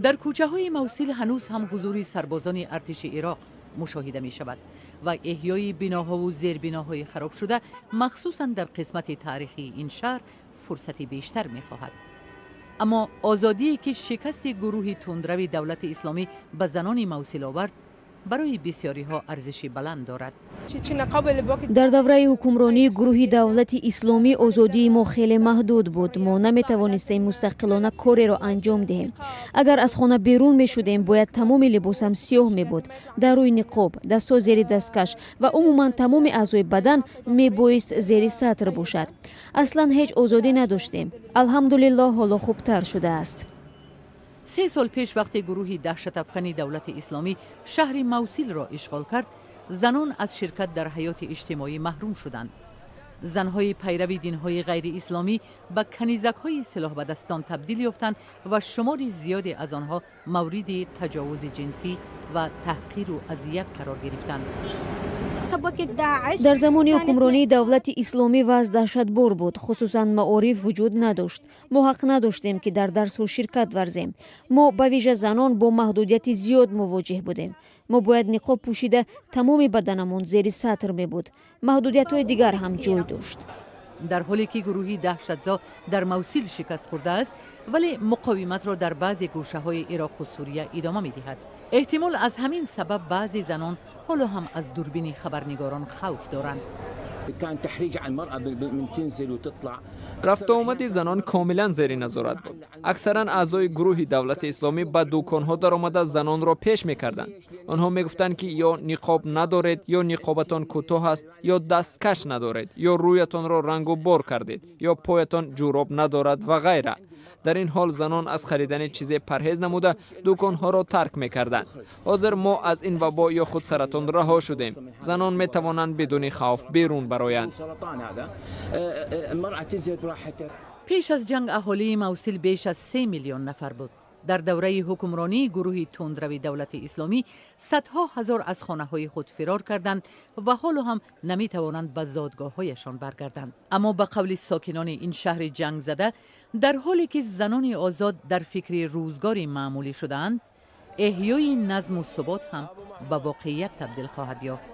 در کوچه های موصل هنوز هم حضور سربازان ارتش عراق مشاهده می شود و احیای بناها و زیربناهای خراب شده مخصوصا در قسمت تاریخی این شهر فرصتی بیشتر می خواهد. اما آزادی که شکست گروه تندرو دولت اسلامی به زنان موصل آورد برای بسیاری ها ارزش بلند دارد. در دوره حکمرانی گروه دولت اسلامی آزادی ما خیلی محدود بود. ما نمی توانستیم مستقلانه کاری را انجام دهیم. اگر از خانه بیرون می شدیم باید تمام لباسم سیاه می بود. در روی نقاب، دستا زیر دستکش و عموما تمام اعضای بدن می بایست زیر سطر باشد. اصلا هیچ آزادی نداشتیم. الحمدلله حالا خوبتر شده است. 3 سال پیش وقتی گروه دهشت افکن دولت اسلامی شهر موصل را اشغال کرد، زنان از شرکت در حیات اجتماعی محروم شدند. زنهای پیرو دینهای غیر اسلامی به کنیزک‌های سلاح به دستان تبدیل یافتند و شمار زیادی از آنها مورد تجاوز جنسی و تحقیر و اذیت قرار گرفتند. در زمان حکمرانی دولت اسلامی وضع دهشتبار بود. خصوصا معارف وجود نداشت. ما حق نداشتیم که در درس و شرکت ورزیم. ما به ویژه زنان با محدودیت زیاد مواجه بودیم. ما باید نقاب پوشیده تمام بدنمون زیر سطر می بود. محدودیت های دیگر هم جای داشت. در حالی که گروهی دهشتزا در موصل شکست خورده است، ولی مقاومت را در بعضی گوشه های عراق و سوریه ادامه می دهد. احتمال از همین سبب بعضی زنان حالا هم از دوربین خبرنگاران خوف دارند. رفت و آمد زنان کاملا زیر نظارت بود. اکثرا اعضای گروه دولت اسلامی به دکان‌ها در آمده زنان را پیش می‌کردند. آنها می‌گفتند که یا نقاب ندارید، یا نقابتان کوتاه است، یا دستکش ندارید، یا رویتان را رنگ و بار کردید، یا پایتان جوراب ندارد و غیره. در این حال زنان از خریدن چیزی پرهیز نموده دکان‌ها را ترک می‌کردند. حاضر ما از این وبا یا خود سرطان رها شدیم. زنان می‌توانند بدون خوف بیرون برآیند. پیش از جنگ اهالی موصل بیش از 3 میلیون نفر بود. در دوره حکمرانی گروه تندرو دولت اسلامی صدها هزار از خانه‌های خود فرار کردند و حالا هم نمی‌توانند به زادگاه‌هایشان برگردند. اما به قول ساکنان این شهر جنگ زده، در حالی که زنان آزاد در فکر روزگاری معمولی شدند، احیای نظم و ثبات هم به واقعیت تبدیل خواهد یافت.